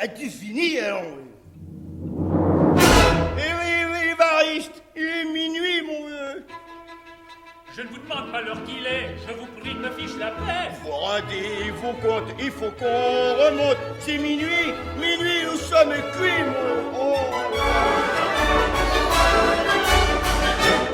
As-tu fini, alors? Eh oui, Évariste, il est minuit, mon vieux. Je ne vous demande pas l'heure qu'il est, je vous prie de me fiche la paix. Vous rendez vos comptes, il faut qu'on remonte. C'est minuit, nous sommes cuits, mon...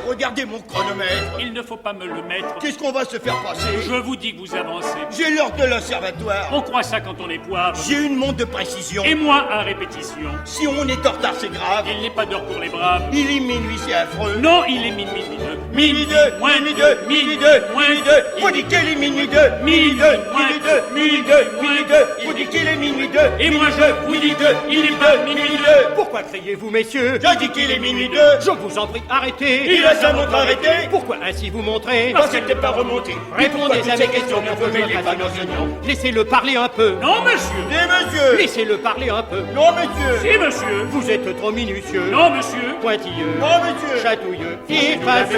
Regardez mon chronomètre. Il ne faut pas me le mettre. Qu'est-ce qu'on va se faire passer? Je vous dis que vous avancez. J'ai l'heure de l'observatoire. On croit ça quand on est poivre. J'ai une montre de précision. Et moi, à répétition. Si on est en retard, c'est grave. Il n'est pas d'heure pour les braves. Il est minuit, c'est affreux. Non, il est minuit, minuit deux. Minuit deux, moins minuit deux, minuit deux, minuit deux. Faut dire qu'il est minuit deux, minuit deux, minuit deux, minuit deux, minuit deux. Faut dire qu'il est minuit deux. Et moi je vous dis que il n'est pas minuit deux. Pourquoi criez-vous, messieurs? Je dis qu'il est minuit deux. Je vous en prie, arrêtez. Il a sa montre arrêtée. Pourquoi ainsi vous montrez? Parce qu'elle n'est pas remontée. Répondez à mes questions, ne vous mêlez pas nos oignons. Laissez-le parler un peu. Non, monsieur. Des monsieur. Laissez-le parler un peu. Non, monsieur. Si, monsieur. Vous êtes trop minutieux. Non, monsieur. Pointilleux. Non, monsieur. Chatouilleux. monsieur. Effacé.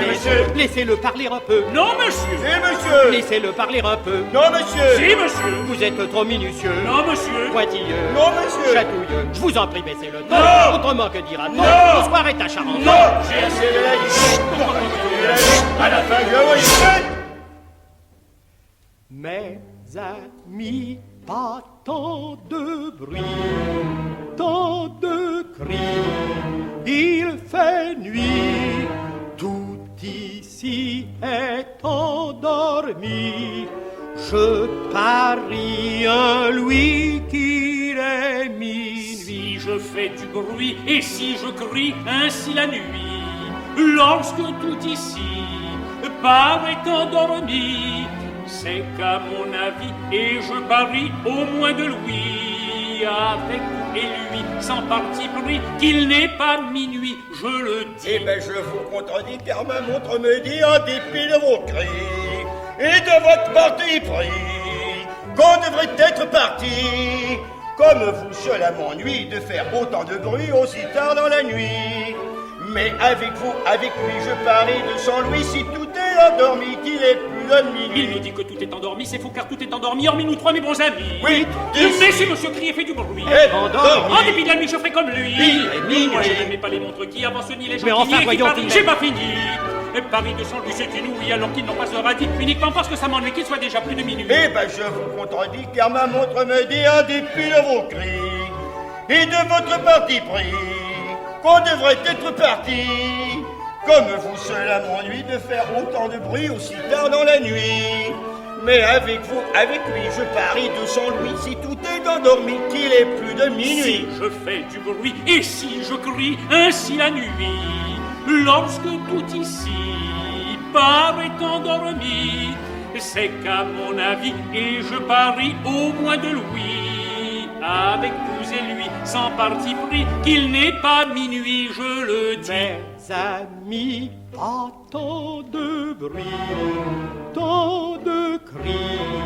Laissez-le parler un peu. Non, monsieur. Des monsieur. Laissez-le parler un peu. Non, monsieur. Si, monsieur. Vous êtes trop minutieux. Non, monsieur. Pointilleux. Non, monsieur. Chatouilleux. Je vous en prie, baissez le ton. Non. Autrement que dira-t-on? Non. Bonsoir est à Charenton. Non, j'ai assez de la liste. Pour continuer la liste. À la fin, je vois une tête. Mes amis, pas tant de bruit, tant de cris, il fait nuit, tout ici est endormi. Je parie un louis qu'il est minuit. Si je fais du bruit et si je crie ainsi la nuit, lorsque tout ici paraît endormi, c'est qu'à mon avis, et je parie au moins de Louis, avec vous et lui, sans parti pris, qu'il n'est pas minuit, je le dis. Eh ben, je vous contredis, car ma montre me dit, en dépit de vos cris et de votre parti pris, qu'on devrait être parti. Comme vous, cela m'ennuie de faire autant de bruit aussi tard dans la nuit. Mais avec vous, avec lui, je parie de 100 louis, si tout est endormi, qu'il est plus de minuit. Il nous dit que tout est endormi, c'est faux car tout est endormi, hormis nous trois, mes bons amis. Oui, Mais si monsieur crie et fait du bruit, est en endormi. dépit de la nuit, je ferai comme lui. Il est minuit. Moi, je n'aimais pas les montres qui avancent ni les gens Mais qui enfin, nient et qui voyons parient. tout de J'ai même. pas fini. Et Paris de 100 louis, c'est inouï, alors qu'ils n'ont pas ce radis, uniquement parce que ça m'ennuie qu'il soit déjà plus de minuit. Eh ben, je vous contredis, car ma montre me dit, en dépit de vos cris et de votre parti pris, qu'on devrait être parti. Comme vous, cela m'ennuie de faire autant de bruit aussi tard dans la nuit. Mais avec vous, avec lui, je parie de 100 louis, si tout est endormi, qu'il est plus de minuit. Si je fais du bruit et si je crie ainsi la nuit, lorsque tout ici paraît endormi, c'est qu'à mon avis, et je parie au moins de Louis, avec vous et lui, sans parti pris, qu'il n'est pas minuit, je le dis. Mes amis, pas tant de bruit, tant de cris,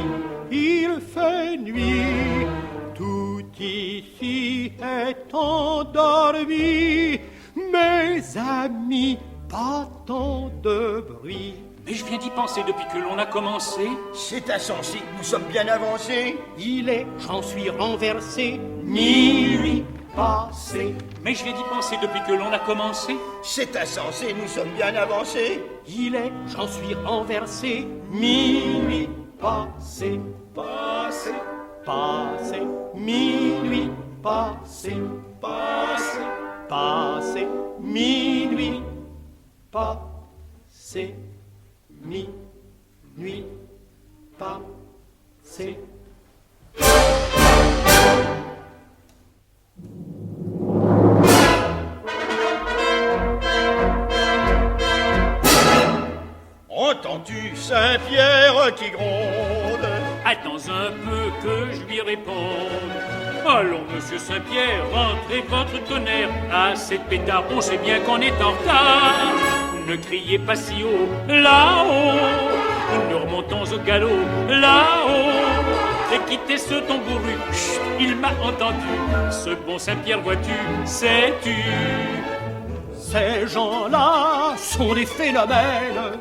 il fait nuit, tout ici est endormi. Mes amis, pas tant de bruit. Mais je viens d'y penser depuis que l'on a commencé. C'est insensé, nous sommes bien avancés. Il est, j'en suis renversé, minuit passé. Mais je viens d'y penser depuis que l'on a commencé. C'est insensé, nous sommes bien avancés. Il est, j'en suis renversé, minuit passé. Passé, Passé, minuit passé. passé. Passé, minuit passé. Minuit passé. Entends-tu Saint-Pierre qui gronde? Attends un peu que je lui réponde. Allons, monsieur Saint-Pierre, rentrez votre tonnerre. À cette pétard, on sait bien qu'on est en retard. Ne criez pas si haut, là-haut. Nous remontons au galop, là-haut. Et quittez ce tambouru, chut, il m'a entendu. Ce bon Saint-Pierre, vois-tu, sais-tu? Ces gens-là sont des phénomènes.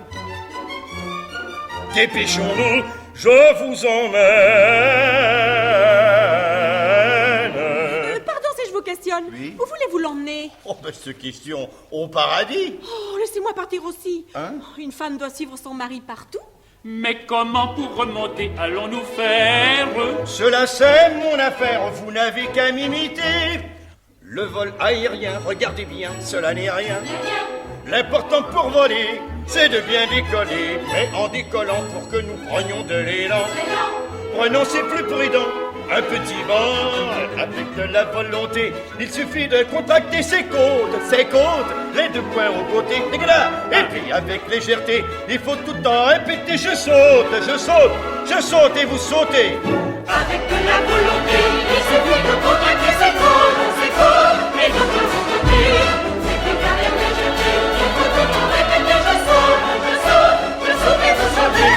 questionne. Oui. Où voulez-vous l'emmener? Oh, ben, cette question, au paradis. Oh, laissez-moi partir aussi. Hein? Oh, une femme doit suivre son mari partout. Mais comment pour remonter allons-nous faire? Cela c'est mon affaire, vous n'avez qu'à m'imiter. Le vol aérien, regardez bien, cela n'est rien. L'important pour voler, c'est de bien décoller. Mais en décollant pour que nous prenions de l'élan, prenons, c'est plus prudent, un petit vent avec de la volonté. Il suffit de contacter ses côtes, les deux points aux côtés. Et puis avec légèreté, il faut tout le temps répéter je saute et vous sautez. Avec de la volonté, il suffit de contacter ses côtes, et de l'autre côté. C'est plus carré légèreté, il faut tout le temps répéter je saute et vous sautez.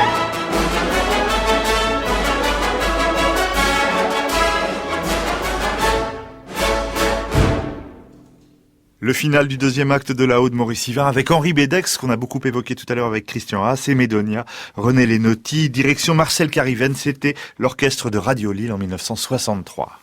Le final du deuxième acte de La Haut de Maurice Yvain avec Henri Bédex, qu'on a beaucoup évoqué tout à l'heure avec Christian Haas et Médonia, René Lénotti, direction Marcel Cariven, c'était l'orchestre de Radio Lille en 1963.